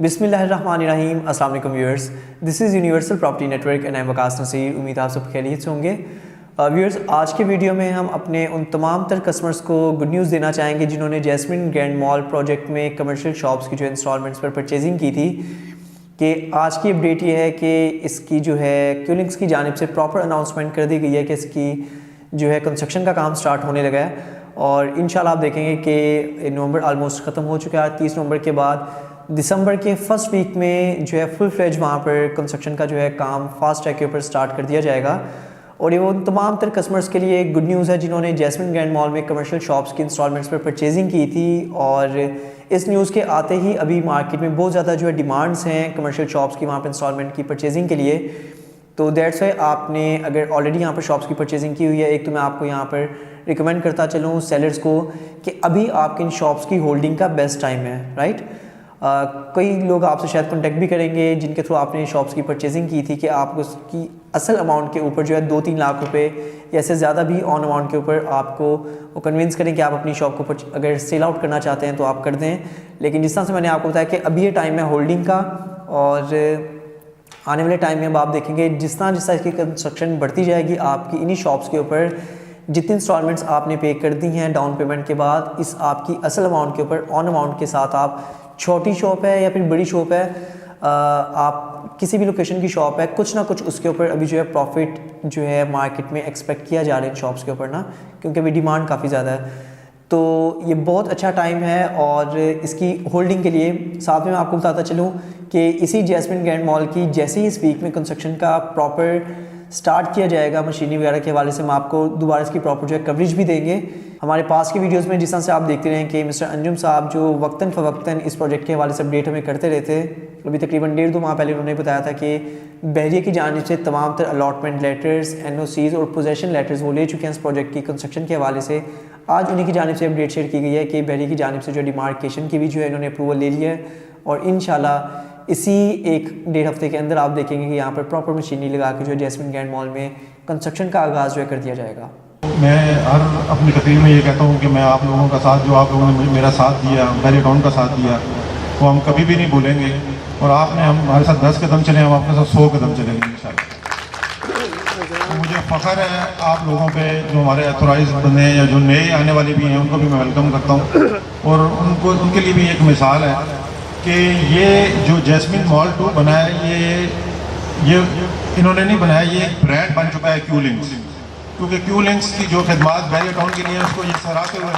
बिस्मिल्लाहिर्रहमानिर्रहीम। अस्सलाम वालेकुम viewers, this is Universal Property Network and I am Waqas Nasir. उम्मीद आप सब खैरियत से होंगे। व्यूअर्स, आज के वीडियो में हम अपने उन तमाम तर कस्टमर्स को गुड न्यूज़ देना चाहेंगे जिन्होंने जैस्मिन ग्रैंड मॉल प्रोजेक्ट में कमर्शियल शॉप्स की जो इंस्टॉलमेंट्स पर परचेजिंग की थी, कि आज की अपडेट ये है कि इसकी जो है क्यूलिंग्स की जानिब से प्रॉपर अनाउंसमेंट कर दी गई है कि इसकी जो है कंस्ट्रक्शन का काम स्टार्ट होने लगा है। और इंशाल्लाह आप देखेंगे कि नवंबर आलमोस्ट ख़त्म हो चुका है। 30 नवंबर के बाद दिसंबर के फर्स्ट वीक में जो है फुल फ्लेज वहाँ पर कंस्ट्रक्शन का जो है काम फास्ट ट्रैक के ऊपर स्टार्ट कर दिया जाएगा। और ये वो तमाम तर कस्टमर्स के लिए एक गुड न्यूज़ है जिन्होंने जैस्मिन ग्रैंड मॉल में कमर्शियल शॉप्स की इंस्टॉलमेंट्स पर परचेजिंग की थी। और इस न्यूज़ के आते ही अभी मार्केट में बहुत ज़्यादा जो है डिमांड्स हैं कमर्शियल शॉप्स की वहाँ पर इंस्टॉलमेंट की परचेजिंग के लिए। तो दैट्स वाई आपने अगर ऑलरेडी यहाँ पर शॉप्स की परचेजिंग की हुई है, एक तो मैं आपको यहाँ पर रिकमेंड करता चलूँ सेलर्स को कि अभी आपकी इन शॉप्स की होल्डिंग का बेस्ट टाइम है, राइट। कई लोग आपसे शायद कॉन्टेक्ट भी करेंगे जिनके थ्रू आपने शॉप्स की परचेजिंग की थी कि आप उसकी असल अमाउंट के ऊपर जो है 2-3 लाख रुपए या इससे ज़्यादा भी ऑन अमाउंट के ऊपर आपको वो कन्विंस करें कि आप अपनी शॉप को अगर सेल आउट करना चाहते हैं तो आप कर दें। लेकिन जिस तरह से मैंने आपको बताया कि अभी ये टाइम है होल्डिंग का, और आने वाले टाइम में आप देखेंगे जिस तरह इसकी कंस्ट्रक्शन बढ़ती जाएगी, आपकी इन्हीं शॉप्स के ऊपर जितनी इंस्टॉलमेंट्स आपने पे कर दी हैं डाउन पेमेंट के बाद, इस आपकी असल अमाउंट के ऊपर ऑन अमाउंट के साथ आप छोटी शॉप है या फिर बड़ी शॉप है, आप किसी भी लोकेशन की शॉप है, कुछ ना कुछ उसके ऊपर अभी जो है प्रॉफिट जो है मार्केट में एक्सपेक्ट किया जा रहा है इन शॉप्स के ऊपर ना, क्योंकि अभी डिमांड काफ़ी ज़्यादा है। तो ये बहुत अच्छा टाइम है और इसकी होल्डिंग के लिए। साथ में मैं आपको बताता चलूँ कि इसी जैस्मिन ग्रैंड मॉल की जैसे ही इस वीक में कंस्ट्रक्शन का प्रॉपर स्टार्ट किया जाएगा मशीनरी वगैरह के हवाले से, हम आपको दोबारा इसकी प्रॉपर जो है कवरेज भी देंगे। हमारे पास की वीडियोस में जिस तरह से आप देखते रहें कि मिस्टर अंजुम साहब जो वक्तन फ़वक्तन इस प्रोजेक्ट के हवाले से अपडेट हमें करते रहते। अभी तकरीबन 1.5-2 माह पहले उन्होंने बताया था कि बहरिया की जानिब से तमाम तर अलॉटमेंट लेटर्स, NOCs और पोजेशन लेटर्स वो ले चुके हैं इस प्रोजेक्ट की कंस्ट्रक्शन के हवाले से। आज उन्हीं की जानिब से अपडेट शेयर की गई है कि बहरिया की जानिब से जो डिमार्केशन की भी जो है इन्होंने अप्रूवल ले लिया है, और इंशाल्लाह इसी 1-1.5 हफ्ते के अंदर आप देखेंगे कि यहाँ पर प्रॉपर मशीनरी लगा के जो है जैस्मिन ग्रैंड मॉल में कंस्ट्रक्शन का आगाज़ जो है कर दिया जाएगा। मैं हर अपनी तकरीर में ये कहता हूँ कि मैं आप लोगों का साथ, जो आप लोगों ने मेरा साथ दिया, मेरे टाउन का साथ दिया, वो हम कभी भी नहीं भूलेंगे। और आपने हमारे साथ 10 कदम चले, हम आपके साथ 100 कदम चलेंगे इंशाल्लाह। तो मुझे फ़ख्र है आप लोगों पे, जो हमारे ऑथोराइज बंदे हैं या जो नए आने वाले भी हैं, उनको भी मैं वेलकम करता हूँ। और उनके लिए भी एक मिसाल है कि ये जो जैस्मिन मॉल 2 बना है, ये इन्होंने नहीं बनाया, ये एक ब्रांड बन चुका है क्यूलिंग्स। क्योंकि क्यूलिंग्स की जो खिदमात बहरिया टाउन के लिए है, उसको ये सराहते हुए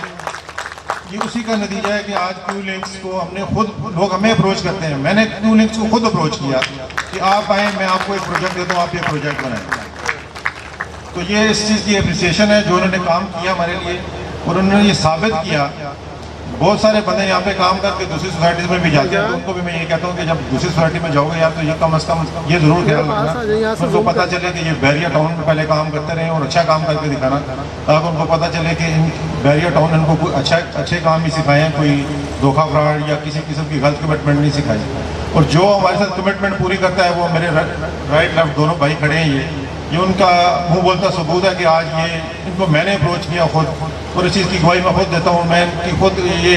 ये उसी का नतीजा है कि आज क्यूलिंग्स को हमने खुद, लोग हमें अप्रोच करते हैं, मैंने क्यूलिंग्स को खुद अप्रोच किया कि आप आएँ, मैं आपको एक प्रोजेक्ट देता हूँ, आप ये प्रोजेक्ट बनाएं। तो ये इस चीज़ की अप्रिसिएशन है जो उन्होंने काम किया हमारे लिए, और उन्होंने ये साबित किया। बहुत सारे बंदे यहाँ पे काम करके दूसरी सोसाइटीज़ में भी जाते हैं, तो उनको भी मैं ये कहता हूँ कि जब दूसरी सोसाइटी में जाओगे यार, तो ये कम अज़ कम ये ज़रूर ख्याल रखना, उनको पता चले कि ये बहरिया टाउन में पहले काम करते रहे और अच्छा काम करके दिखाना, ताकि उनको पता चले कि बहरिया टाउन इनको कोई अच्छे काम ही सिखाए हैं, कोई धोखा फ्रॉड या किसी किस्म की गलत कमिटमेंट नहीं सिखाई। और जो हमारे साथ कमिटमेंट पूरी करता है, वो मेरे राइट लेफ्ट दोनों भाई खड़े हैं, ये उनका मुँह बोलता सबूत है कि आज ये इनको मैंने अप्रोच किया खुद, और इस चीज़ की गवाही मैं खुद देता हूँ। मैं इनकी खुद ये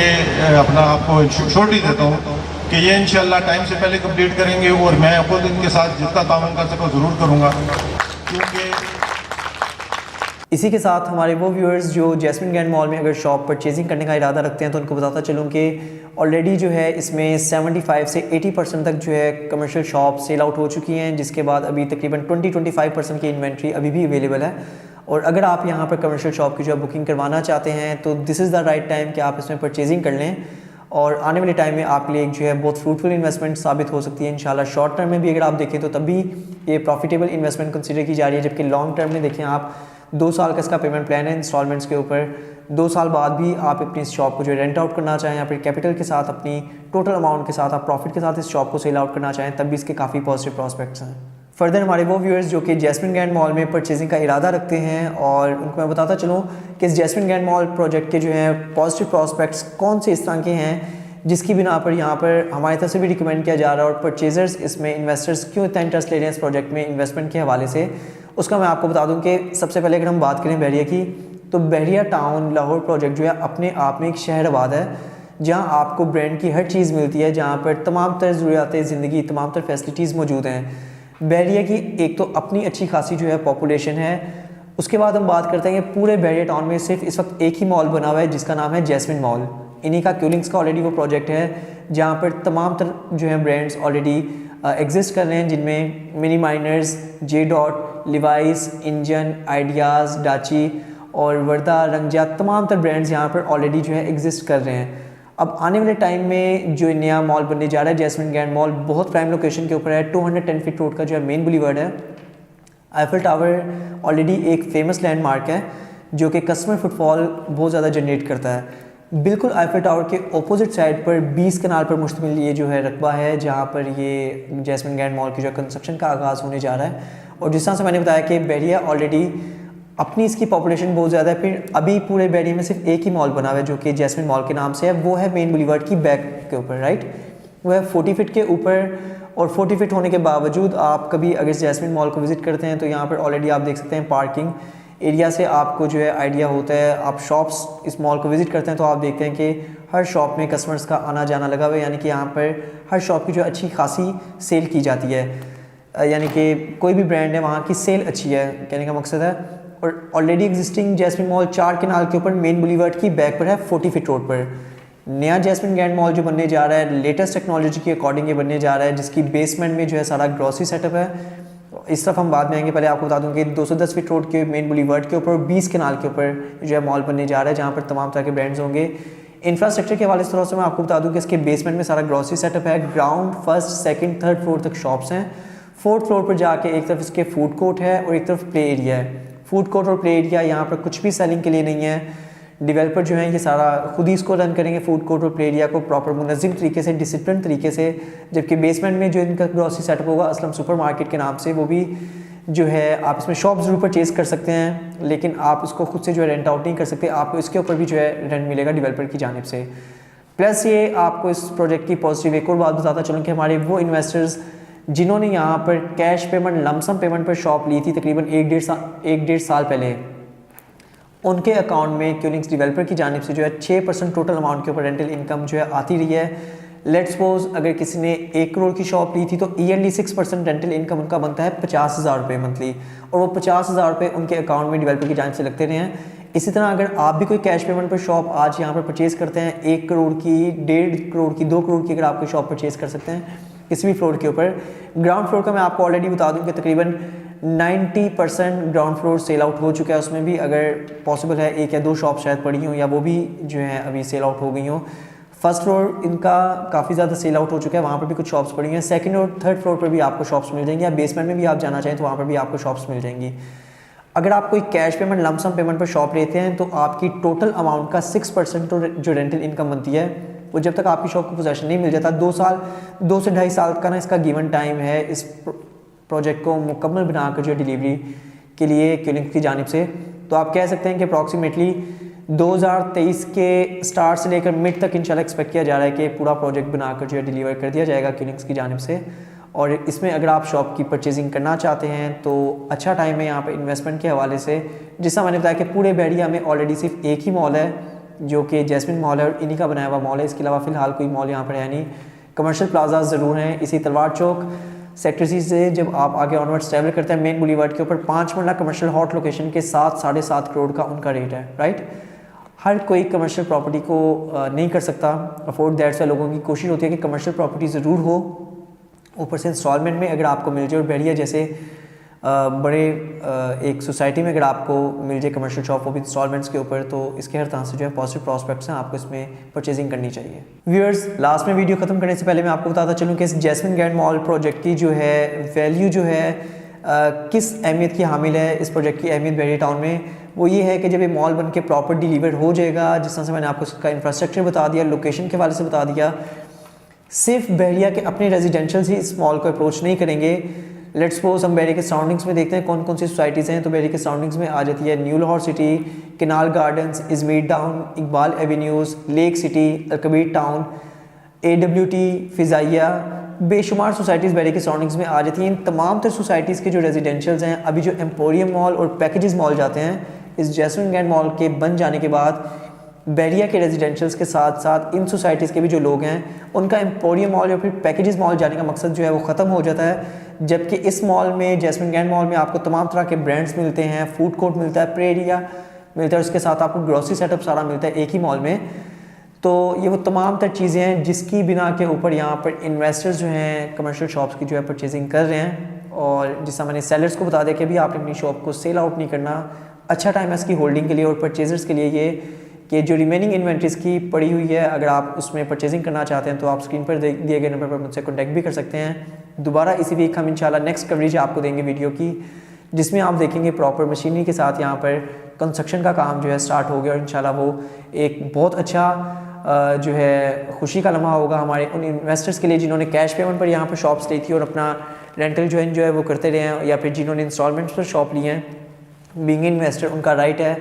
अपना आपको श्योरिटी देता हूँ कि ये इंशाल्लाह टाइम से पहले कंप्लीट करेंगे, और मैं खुद इनके साथ जितना ताउन कर सकूँ ज़रूर करूँगा। क्योंकि इसी के साथ हमारे वो व्यूअर्स जो जैस्मिन ग्रैंड मॉल में अगर शॉप परचेजिंग करने का इरादा रखते हैं, तो उनको बताता चलूँ कि ऑलरेडी जो है इसमें 75 से 80% तक जो है कमर्शियल शॉप सेल आउट हो चुकी हैं, जिसके बाद अभी तकरीबन 20-25% की इन्वेंट्री अभी भी अवेलेबल है। और अगर आप यहाँ पर कमर्शियल शॉप की जो है बुकिंग करवाना चाहते हैं, तो this is the right time कि आप इसमें परचेजिंग कर लें, और आने वाले टाइम में आपके लिए एक जो है बहुत फ्रूटफुल इन्वेस्टमेंट साबित हो सकती है इंशाल्लाह। शॉर्ट टर्म में भी अगर आप देखें तो तब भी ये प्रॉफिटेबल इन्वेस्टमेंट कंसिडर की जा रही है, जबकि लॉन्ग टर्म में देखें आप 2 साल का इसका पेमेंट प्लान है इंस्टॉलमेंट्स के ऊपर। 2 साल बाद भी आप अपनी इस शॉप को जो है रेंट आउट करना चाहें या फिर कैपिटल के साथ अपनी टोटल अमाउंट के साथ आप प्रॉफिट के साथ इस शॉप को सेल आउट करना चाहें, तब भी इसके काफ़ी पॉजिटिव प्रॉस्पेक्ट्स हैं। फर्दर हमारे वो व्यूअर्स जो कि जैस्मिन ग्रैंड मॉल में परचेजिंग का इरादा रखते हैं, और उनको मैं बताता चलूँ कि इस जैस्मिन ग्रैंड मॉल प्रोजेक्ट के जो हैं पॉजिटिव प्रॉस्पेक्ट्स कौन से इस तरह के हैं जिसकी बिना पर यहाँ पर हमारी तरफ से भी रिकमेंड किया जा रहा है, और परचेजर्स इसमें इन्वेस्टर्स क्यों इतना इंटरेस्ट ले रहे हैं इस प्रोजेक्ट में इन्वेस्टमेंट के हवाले से, उसका मैं आपको बता दूं कि सबसे पहले अगर हम बात करें बहरिया की, तो बहरिया टाउन लाहौर प्रोजेक्ट जो है अपने आप में एक शहर आबाद है, जहाँ आपको ब्रांड की हर चीज़ मिलती है, जहाँ पर तमाम तर ज़रूरियात ज़िंदगी, तमाम तर फैसिलिटीज़ मौजूद हैं। बहरिया की एक तो अपनी अच्छी खासी जो है पॉपुलेशन है। उसके बाद हम बात करते हैं कि पूरे बहरिया टाउन में सिर्फ इस वक्त एक ही मॉल बना हुआ है जिसका नाम है जैस्मिन मॉल। इन्हीं का क्यूलिंग्स का ऑलरेडी वो प्रोजेक्ट है जहाँ पर तमाम तर जो है ब्रांड्स ऑलरेडी एग्जिस्ट कर रहे हैं, जिनमें Mini Miners, J dot, Levi's, Engine, Ideas, Daachi और वर्दा, रंगजा, तमाम तर ब्रांड्स यहाँ पर ऑलरेडी जो है एग्जिस्ट कर रहे हैं। अब आने वाले टाइम में जो नया मॉल बनने जा रहा है जैस्मिन ग्रैंड मॉल, बहुत प्राइम लोकेशन के ऊपर है। 210 फीट रोड का जो है मेन बुलीवर्ड है। आईफिल टावर ऑलरेडी एक फेमस लैंडमार्क है जो कि कस्टमर फुटफॉल बहुत ज़्यादा जनरेट करता है। बिल्कुल आईफिल टावर के ऑपोजिट साइड पर 20 कनाल पर मुश्तमिल ये जो है रकबा है जहाँ पर ये जैस्मिन ग्रैंड मॉल की जो कंस्ट्रक्शन का आगाज़ होने जा रहा है। और जिस तरह से मैंने बताया कि बहरिया ऑलरेडी अपनी इसकी पॉपुलेशन बहुत ज़्यादा है, फिर अभी पूरे बहरिया में सिर्फ एक ही मॉल बना हुआ है जो कि जैस्मिन मॉल के नाम से है। वो है मेन बुलीवर्ड की बैक के ऊपर, राइट। वो है 40 फीट के ऊपर, और 40 फीट होने के बावजूद आप कभी अगर जैस्मिन मॉल को विज़िट करते हैं तो यहाँ पर ऑलरेडी आप देख सकते हैं पार्किंग एरिया से आपको जो है आइडिया होता है। आप शॉप्स इस मॉल को विज़िट करते हैं तो आप देखते हैं कि हर शॉप में कस्टमर्स का आना जाना लगा हुआ है, यानी कि यहाँ पर हर शॉप की जो अच्छी खासी सेल की जाती है, यानी कि कोई भी ब्रांड है वहाँ की सेल अच्छी है, कहने का मकसद है। और ऑलरेडी एग्जिस्टिंग जैस्मिन मॉल 4 कनाल के ऊपर मेन बुलीवर्ड की बैक पर है 40 फीट रोड पर। नया जैस्मिन ग्रैंड मॉल जो बनने जा रहा है लेटेस्ट टेक्नोलॉजी के अकॉर्डिंग ये बनने जा रहा है, जिसकी बेसमेंट में जो है सारा ग्रॉसरी सेटअप है। इस तरफ हम बाद में आएंगे, पहले आपको बता दूं कि 210 फीट रोड के मेन बुलीवर्ड के ऊपर 20 कनाल के ऊपर जो है मॉल बनने जा रहा है जहाँ पर तमाम तरह के ब्रांड्स होंगे। इंफ्रास्ट्रक्चर के हवाले से मैं आपको बता दूं कि इसके बेसमेंट में सारा ग्रॉसरी सेटअप है। Ground, first, second, third floor तक शॉप्स हैं। 4th फ्लोर पर जाके एक तरफ इसके फूड कोर्ट है और एक तरफ प्ले एरिया है। फूड कोर्ट और प्ले एरिया यहाँ पर कुछ भी सेलिंग के लिए नहीं है। डेवलपर जो है ये सारा खुद ही इसको रन करेंगे, फूड कोर्ट और प्ले एरिया को प्रॉपर मुनज़्ज़म तरीके से, डिसिप्लिन तरीके से। जबकि बेसमेंट में जो इनका ग्रॉसरी सेटअप होगा असलम सुपर मार्केट के नाम से, वो भी जो है आप इसमें शॉप ज़रूर परचेज़ कर सकते हैं, लेकिन आप इसको खुद से जो है रेंट आउट नहीं कर सकते। आपको इसके ऊपर भी जो है रेंट मिलेगा डेवलपर की जानिब से। प्लस ये आपको इस प्रोजेक्ट की पॉजिटिव एक और बात बताता चलूँ कि हमारे वो इन्वेस्टर्स जिन्होंने यहाँ पर कैश पेमेंट, लमसम पेमेंट पर शॉप ली थी तकरीबन 1-1.5 साल पहले, उनके अकाउंट में क्यूलिंग्स डेवलपर की जानिब से जो है 6% टोटल अमाउंट के ऊपर रेंटल इनकम जो है आती रही है। लेट्स सपोज अगर किसी ने 1 करोड़ की शॉप ली थी तो ईयरली 6% रेंटल इनकम उनका बनता है 50,000 रुपये मंथली, और वो 50,000 रुपये उनके अकाउंट में डेवलपर की जानिब से लगते रहे हैं। इसी तरह अगर आप भी कोई कैश पेमेंट पर शॉप आज यहाँ पर परचेज़ करते हैं, 1 करोड़ की, 1.5 करोड़ की, 2 करोड़ की अगर आप कोई शॉप परचेज़ कर सकते हैं किसी भी फ्लोर के ऊपर। ग्राउंड फ्लोर का मैं आपको ऑलरेडी बता दूं कि तकरीबन 90% ग्राउंड फ्लोर सेल आउट हो चुका है। उसमें भी अगर पॉसिबल है 1 या 2 शॉप शायद पड़ी हों या वो भी जो है अभी सेल आउट हो गई हों। फर्स्ट फ्लोर इनका काफ़ी ज़्यादा सेल आउट हो चुका है, वहाँ पर भी कुछ शॉप्स पड़ी हैं। सेकंड और थर्ड फ्लोर पर भी आपको शॉप्स मिल जाएंगी, या बेसमेंट में भी आप जाना चाहें तो वहाँ पर भी आपको शॉप्स मिल जाएंगी। अगर आप कोई कैश पेमेंट, लमसम पेमेंट पर शॉप लेते हैं तो आपकी टोटल अमाउंट का 6% जो रेंटल इनकम बनती है वो जब तक आपकी शॉप को पोजेशन नहीं मिल जाता, 2 से 2.5 साल का ना इसका गिवन टाइम है इस प्रोजेक्ट को मुकम्मल बनाकर जो डिलीवरी के लिए क्यूलिंग्स की जानिब से। तो आप कह सकते हैं कि अप्रॉक्सीमेटली 2023 के स्टार्ट से लेकर मिड तक इंशाल्लाह एक्सपेक्ट किया जा रहा है कि पूरा प्रोजेक्ट बनाकर जो है डिलीवर कर दिया जाएगा क्यूलिंग्स की जानिब से। और इसमें अगर आप शॉप की परचेजिंग करना चाहते हैं तो अच्छा टाइम है यहाँ पर इन्वेस्टमेंट के हवाले से। जिसका मैंने बताया कि पूरे बहरिया में ऑलरेडी सिर्फ एक ही मॉल है जो कि जैस्मिन मॉल है और इन्हीं का बनाया हुआ मॉल है। इसके अलावा फ़िलहाल कोई मॉल यहाँ पर है नहीं। कमर्शियल प्लाजा ज़रूर हैं। इसी तलवार चौक सेक्टर सी से जब आप आगे ऑनवर्ड्स ट्रैवल करते हैं मेन बुलीवर्ड के ऊपर 5 मंजिला कमर्शियल हॉट लोकेशन के साथ 7.5 करोड़ का उनका रेट है, राइट। हर कोई कमर्शियल प्रॉपर्टी को नहीं कर सकता अफोर्ड, दैट्स वाई लोगों की कोशिश होती है कि कमर्शियल प्रॉपर्टी ज़रूर हो, ऊपर से इंस्टॉलमेंट में अगर आपको मिल जाए। और बहरिया जैसे बड़े एक सोसाइटी में अगर आपको मिल जाए कमर्शियल शॉप वो भी इंस्टॉलमेंट्स के ऊपर, तो इसके हर तरह से जो है पॉजिटिव प्रॉस्पेक्ट्स हैं, आपको इसमें परचेजिंग करनी चाहिए। व्यूअर्स, लास्ट में वीडियो ख़त्म करने से पहले मैं आपको बताता चलूँ कि इस जैस्मिन ग्रैंड मॉल प्रोजेक्ट की जो है वैल्यू जो है किस अहमियत की हामिल है। इस प्रोजेक्ट की अहमियत बहरिया टाउन में वो ये है कि जब ये मॉल बन के प्रॉपर डिलीवर हो जाएगा, जिस तरह से मैंने आपको इसका इंफ्रास्ट्रक्चर बता दिया, लोकेशन के हवाले से बता दिया, सिर्फ बहरिया के अपने रेजिडेंशियल्स ही इस मॉल को अप्रोच नहीं करेंगे। लेट्स सपोज हम बहरिया के सराउंडिंग्स में देखते हैं कौन कौन सी सोसाइटीज़ हैं, तो बहरिया के सराउंडिंग्स में आ जाती है New Lahore City, Canal Gardens, Izmir Town, Iqbal Avenues, Lake City, Alkabir Town, AWT, Fazaia, बेशुमार सोसाइटीज़ बहरिया के सराउंडिंग्स में आ जाती हैं। इन तमाम तर सोसाइटीज़ के जो रेजिडेंशियल्स हैं, अभी जो एम्पोरियम मॉल और पैकेजेस मॉल जाते हैं, इस जैस्मिन ग्रैंड मॉल के बन जाने के बाद बैरिया के रेजिडेंशियल्स के साथ साथ इन सोसाइटीज़ के भी जो लोग हैं उनका एम्पोरियम मॉल या फिर पैकेजेस मॉल जाने का मकसद जो है वो ख़त्म हो जाता है। जबकि इस मॉल में, जैस्मिन ग्रैंड मॉल में, आपको तमाम तरह के ब्रांड्स मिलते हैं, फूड कोर्ट मिलता है, प्रे एरिया मिलता है, उसके साथ आपको ग्रॉसरी सेटअप सारा मिलता है एक ही मॉल में। तो ये वो तमाम तर चीज़ें हैं जिसकी बिना के ऊपर यहाँ पर इन्वेस्टर्स जो हैं कमर्शियल शॉप्स की जो है परचेजिंग कर रहे हैं। और जिससे मैंने सेलर्स को बता दिया कि अभी आपने अपनी शॉप को सेल आउट नहीं करना, अच्छा टाइम है इसकी होल्डिंग के लिए। और परचेजर्स के लिए ये कि जो रिमेनिंग इन्वेंट्रीज़ की पड़ी हुई है, अगर आप उसमें परचेजिंग करना चाहते हैं तो आप स्क्रीन पर दिए गए नंबर पर मुझसे कॉन्टैक्ट भी कर सकते हैं। दोबारा इसी वीक हम इंशाल्लाह नेक्स्ट कवरेज आपको देंगे वीडियो की, जिसमें आप देखेंगे प्रॉपर मशीनरी के साथ यहाँ पर कंस्ट्रक्शन का काम जो है स्टार्ट हो गया। और इंशाल्लाह वो एक बहुत अच्छा जो है खुशी का लम्हा होगा हमारे उन इन्वेस्टर्स के लिए जिन्होंने कैश पेमेंट पर यहाँ पर शॉप्स ली थी और अपना रेंटल जो है वो करते रहे हैं, या फिर जिन्होंने इंस्टॉलमेंट्स पर शॉप ली हैं। बीइंग इन्वेस्टर उनका राइट है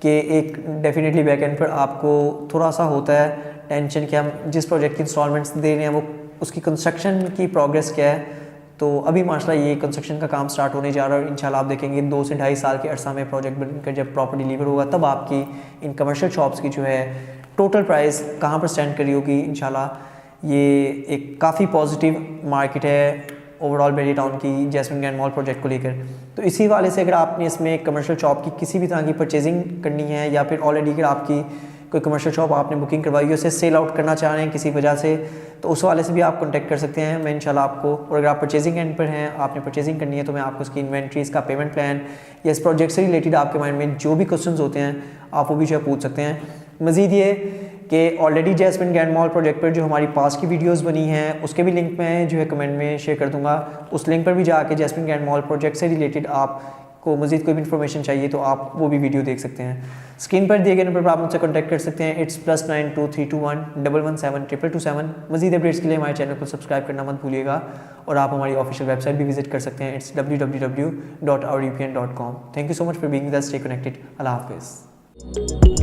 कि एक डेफिनेटली बैकएंड पर आपको थोड़ा सा होता है टेंशन कि हम जिस प्रोजेक्ट की इंस्टॉलमेंट्स दे रहे हैं वो उसकी कंस्ट्रक्शन की प्रोग्रेस क्या है। तो अभी माशाल्लाह ये कंस्ट्रक्शन का काम स्टार्ट होने जा रहा है और इंशाल्लाह आप देखेंगे 2 से 2.5 साल के अरसा में प्रोजेक्ट बनकर जब प्रॉपर डिलीवर होगा तब आपकी इन कमर्शियल शॉप्स की जो है टोटल प्राइस कहाँ पर स्टैंड करी होगी। इंशाल्लाह ये एक काफ़ी पॉजिटिव मार्केट है ओवरऑल बैरिया टाउन की जैस्मिन ग्रैंड मॉल प्रोजेक्ट को लेकर। तो इसी वाले से अगर आपने इसमें कमर्शियल शॉप की किसी भी तरह की परचेजिंग करनी है, या फिर ऑलरेडी अगर आपकी कोई कमर्शियल शॉप आपने बुकिंग करवाई है उसे सेल आउट करना चाह रहे हैं किसी वजह से, तो उस वाले से भी आप कॉन्टैक्ट कर सकते हैं। मैं इंशाल्लाह आपको, और अगर आप परचेजिंग एंड पर हैं, आपने परचेजिंग करनी है, तो मैं आपको उसकी इन्वेंट्रीज़ का पेमेंट प्लान या इस प्रोजेक्ट से रिलेटेड आपके माइंड में जो भी क्वेश्चन होते हैं आप वो भी जो है पूछ सकते हैं। मज़ीद ये कि already Jasmine Grand Mall project पर जो हमारी पास की वीडियोस बनी हैं उसके भी लिंक मैं जो है कमेंट में शेयर कर दूंगा। उस लिंक पर भी जाके जैस्मिन ग्रैंड मॉल प्रोजेक्ट से रिलेटेड आपको मज़ीद कोई भी इन्फॉर्मेशन चाहिए तो आप वो भी वीडियो देख सकते हैं। स्क्रीन पर दिए गए नंबर पर आप मुझसे कॉन्टैक्ट कर सकते हैं। It's +923211 117 222 मज़ीद अपडेट्स के लिए हमारे चैनल को सब्सक्राइब करना मत भूलिएगा। और आप हमारी ऑफिशियल वेबसाइट भी विजिट कर सकते हैं। It's www.ourupn.com। Thank you so much for being with us. Stay connected. अल्लाह हाफिज़।